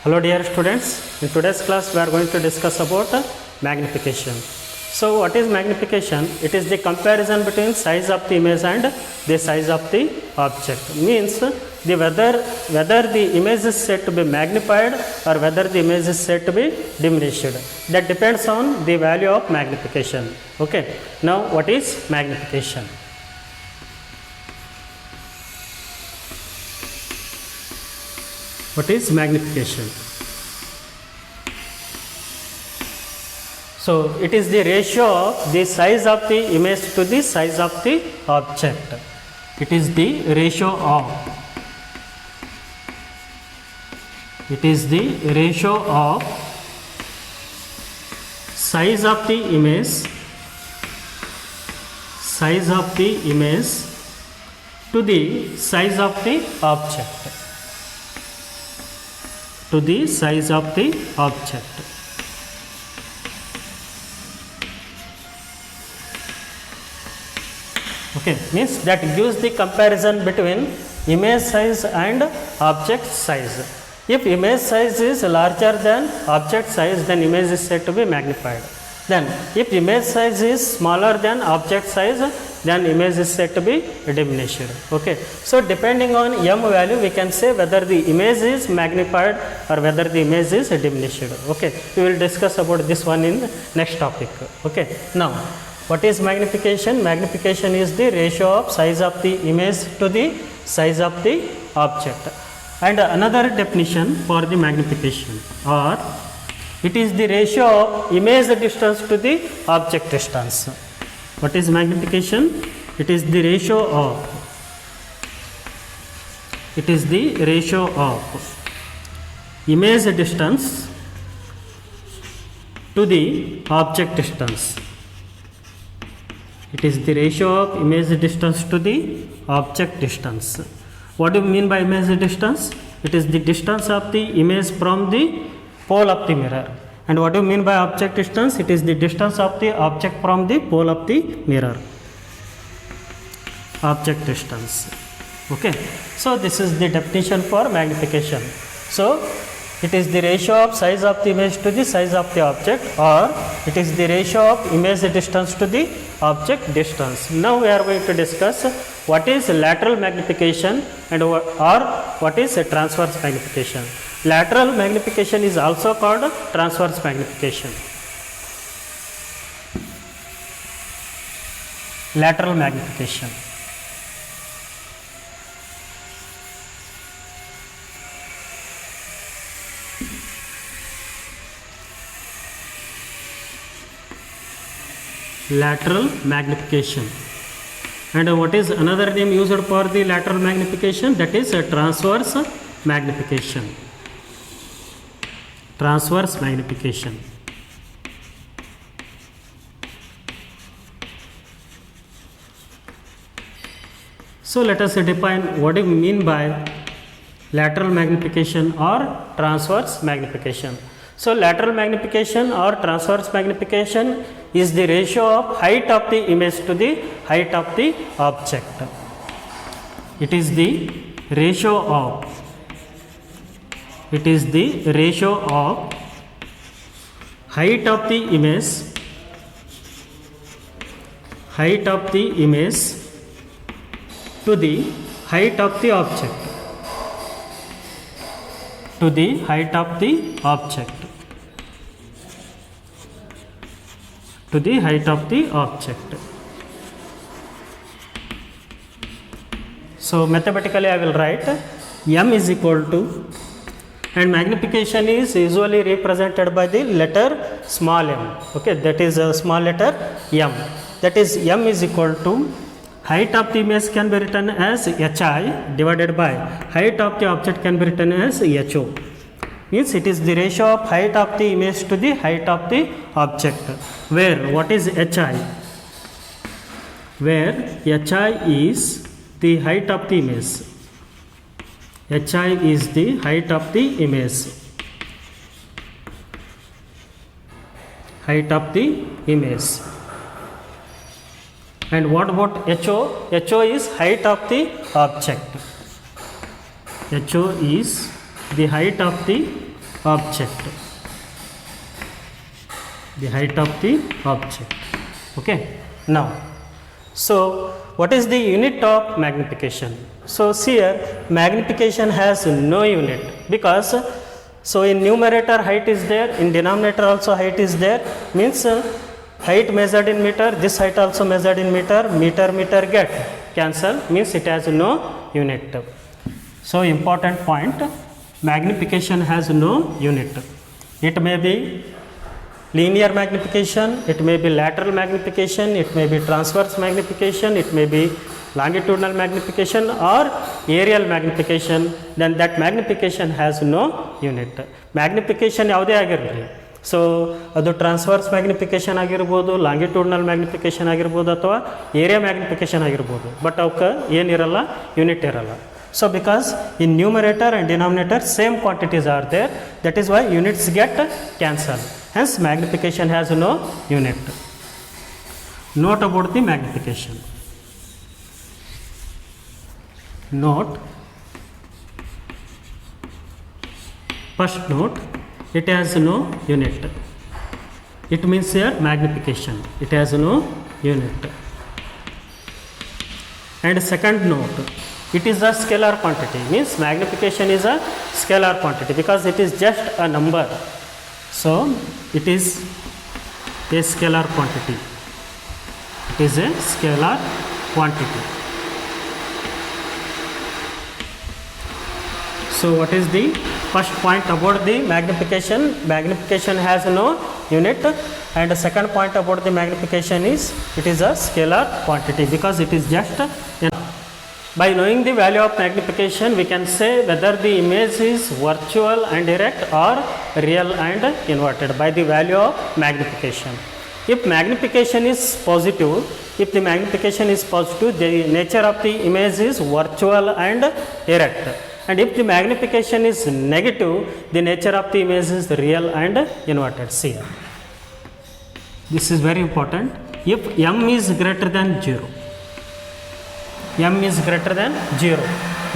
Hello dear students, in today's class we are going to discuss about magnification. So what is magnification? It is the comparison between size of the image and the size of the object. Means the whether the image is said to be magnified or whether the image is said to be diminished. That depends on the value of magnification. Okay. Now what is magnification? What is magnification? So it is the ratio of the size of the image to the size of the object. It is the ratio of size of the image to the size of the object. To the size of the object. Okay, means that gives the comparison between image size and object size. If image size is larger than object size, then image is said to be magnified. Then if image size is smaller than object size, then image is said to be diminished. Okay. So depending on m value, we can say whether the image is magnified or whether the image is diminished. Okay. We will discuss about this one in next topic. Okay. Now, what is magnification? Magnification is the ratio of size of the image to the size of the object. And another definition for the magnification, or it is the ratio of image distance to the object distance. What is magnification? It is the ratio of image distance to the object distance. It is the ratio of image distance to the object distance. What do you mean by image distance? It is the distance of the image from the pole of the mirror. And what do you mean by object distance? It is the distance of the object from the pole of the mirror. Object distance. Okay. So this is the definition for magnification. So it is the ratio of size of the image to the size of the object, or it is the ratio of image distance to the object distance. Now we are going to discuss what is lateral magnification and what is a transverse magnification. Lateral magnification is also called transverse magnification. Lateral magnification. Lateral magnification. And what is another name used for the lateral magnification? That is a transverse magnification. Transverse magnification. So let us define what do you mean by lateral magnification or transverse magnification. So lateral magnification or transverse magnification is the ratio of height of the image to the height of the object. It is the ratio of height of the image to the height of the object. To the height of the object. To the height of the object. So mathematically I will write m is equal to, and magnification is usually represented by the letter small m. Okay, that is a small letter m. That is m is equal to height of the image can be written as hi divided by height of the object can be written as ho. Means it is the ratio of height of the image to the height of the object. Where what is hi? Where hi is the height of the image. Hi is the height of the image. Height of the image. And what about HO? HO is height of the object. HO is the height of the object, the height of the object. Okay. Now, so what is the unit of magnification? So here magnification has no unit, because so in numerator height is there, in denominator also height is there, means height measured in meter, this height also measured in meter, meter get cancel, means it has no unit. So important point, magnification has no unit. It may be linear magnification, it may be lateral magnification, it may be transverse magnification, it may be longitudinal magnification or aerial magnification, then that magnification has no unit. Magnification ಯಾವುದೇ ಆಗಿರಲಿ, so ಅದು transverse magnification ಆಗಿರ್ಬೋದು, longitudinal magnification ಆಗಿರ್ಬೋದು, ಅಥವಾ area magnification ಆಗಿರ್ಬೋದು, but ಅವಕ್ಕೆ ಏನಿರಲ್ಲ, unit ಇರಲ್ಲ. So because in numerator and denominator same quantities are there, that is why units get cancelled. Hence magnification has no unit. Note about the magnification. Note, first note, it has no unit. It means here magnification, it has no unit. And second note, it is a scalar quantity, means magnification is a scalar quantity because it is just a number. So it is a scalar quantity. It is a scalar quantity. So what is the first point about the magnification? Magnification has no unit, and the second point about the magnification is it is a scalar quantity because it is just a. By knowing the value of magnification, we can say whether the image is virtual and direct or real and inverted by the value of magnification. If magnification is positive, if the magnification is positive, the nature of the image is virtual and direct. And if the magnification is negative, the nature of the image is real and inverted. See here. This is very important. If m is greater than 0, m is greater than 0.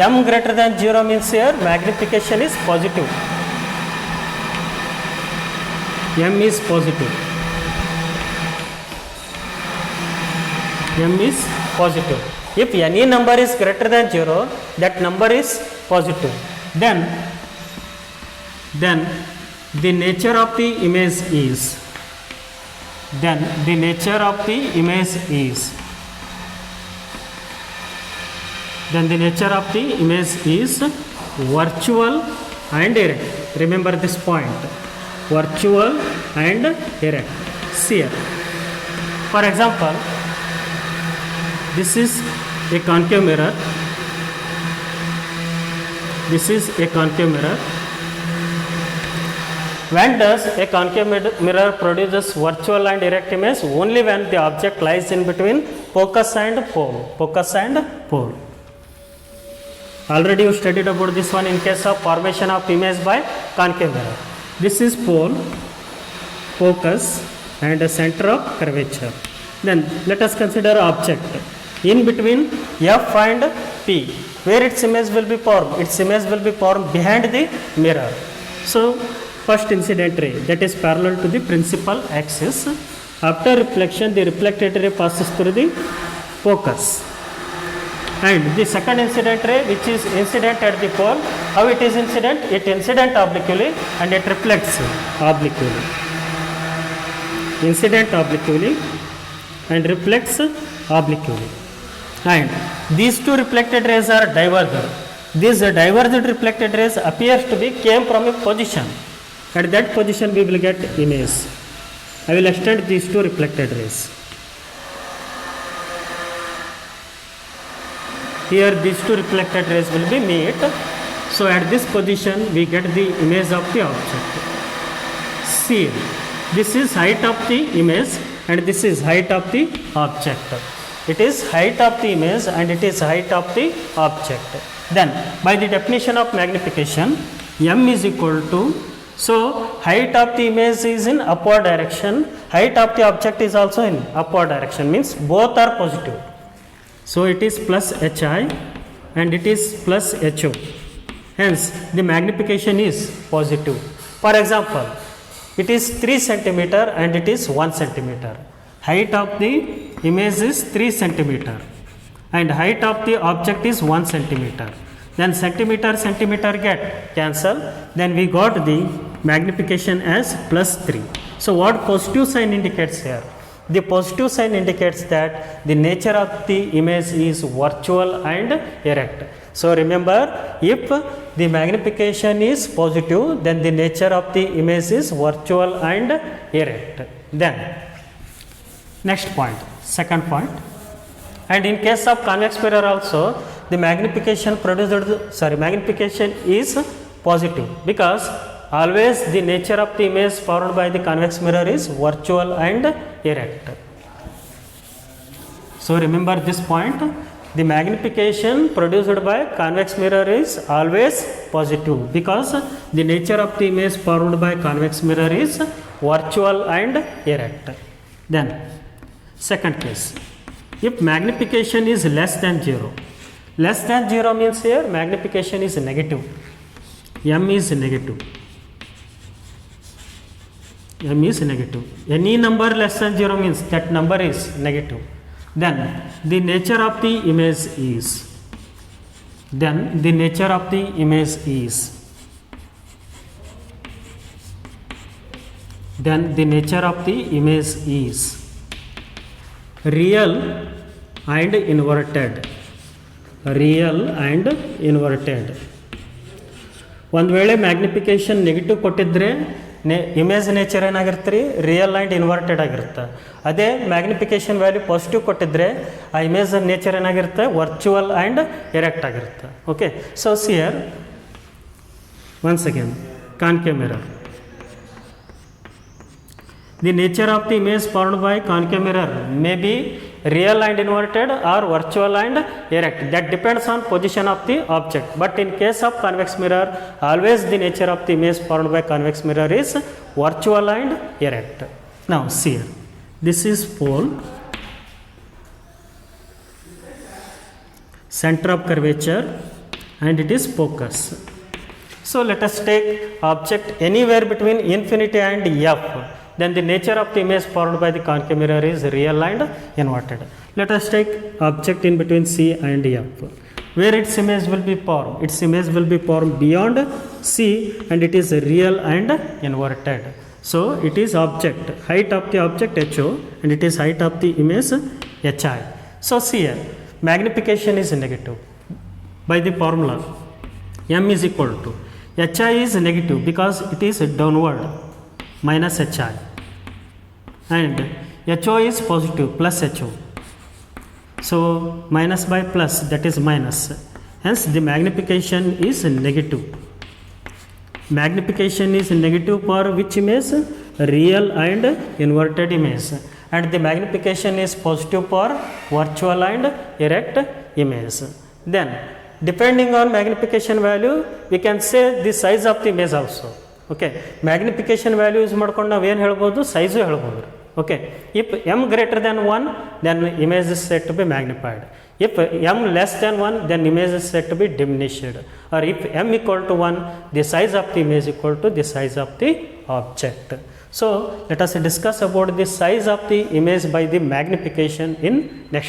M greater than 0 means here magnification is positive. M is positive. M is positive. If any number is greater than 0, that number is positive. Then the nature of the image is. Then the nature of the image is. Then the nature of the image is virtual and direct. Remember this point, virtual and direct. See here. For example, this is a concave mirror. This is a concave mirror. When does a concave mirror produces virtual and direct image? Only when the object lies in between focus and pole. Focus and pole. Already you studied about this one in case of formation of image by concave mirror. This is pole, focus and a center of curvature. Then let us consider object in between F and P, where its image will be formed. Its image will be formed behind the mirror. So first incident ray, that is parallel to the principal axis. After reflection, the reflected ray passes through the focus. And the second incident ray, which is incident at the pole, how it is incident? It incident obliquely and it reflects obliquely. Incident obliquely and reflects obliquely. And these two reflected rays are diverged. These diverged reflected rays appears to be came from a position. At that position we will get image. I will extend these two reflected rays. Here these two reflected rays will be meet. So at this position we get the image of the object. See, this is height of the image and this is height of the object. It is height of the image and it is height of the object. Then by the definition of magnification, m is equal to, so height of the image is in upward direction, height of the object is also in upward direction, means both are positive. So it is plus hi and it is plus ho. Hence the magnification is positive. For example, it is 3 centimeter and it is 1 centimeter. Height of the image is 3 centimeter and height of the object is 1 centimeter. Then centimeter get cancel. Then we got the magnification as +3. So what positive sign indicates here? The positive sign indicates that the nature of the image is virtual and erect. So remember, if the magnification is positive, then the nature of the image is virtual and erect. Then next point, second point. And in case of convex mirror also, the magnification is positive, because always the nature of the image formed by the convex mirror is virtual and erect. So remember this point, the magnification produced by convex mirror is always positive, because the nature of the image formed by convex mirror is virtual and erect. Then second case, if magnification is less than 0 means here magnification is negative, m is negative, any number less than 0 means that number is negative. Then the nature of the image is real and inverted. ಒಂದು ವೇಳೆ magnification negative ಕೊಟ್ಟಿದ್ರೆ image nature ಏನಾಗಿರುತ್ತೆ ರೀ, real and inverted ಆಗಿರುತ್ತೆ. ಅದೇ magnification value positive ಕೊಟ್ಟಿದ್ರೆ ಆ image nature ಏನಾಗಿರುತ್ತೆ, ವರ್ಚುವಲ್ ಆ್ಯಂಡ್ ಎರೆಕ್ಟ್ ಆಗಿರುತ್ತೆ. Okay, so see here once again concave mirror. The nature of the image formed by concave mirror may be real and inverted or virtual and erect. That depends on position of the object. But in case of convex mirror, always the nature of the image formed by convex mirror is virtual and erect. Now see here, this is pole, center of curvature, and it is focus. So let us take object anywhere between infinity and f. Then the nature of the image formed by the concave mirror is real and inverted. Let us take object in between C and F. Where its image will be formed? Its image will be formed beyond C and it is real and inverted. So it is object, height of the object HO and it is height of the image HI. So see here, magnification is negative by the formula M is equal to HI is negative because it is downward, minus HI, and HO is positive, plus HO. So minus by plus, that is minus. Hence the magnification is negative. Magnification is negative for which image? Real and inverted image. And the magnification is positive for virtual and erect image. Then depending on magnification value, we can say the size of the image also. Okay, magnification value use ಮಾಡ್ಕೊಂಡು ನಾವು ಏನು ಹೇಳ್ಬೋದು, size ಹೇಳ್ಬೋದು. Okay, if m greater than 1 then image is set to be magnified. If m less than 1 then image is set to be diminished. Or if m equal to 1 the size of the image equal to the size of the object. So let us discuss about the size of the image by the magnification in next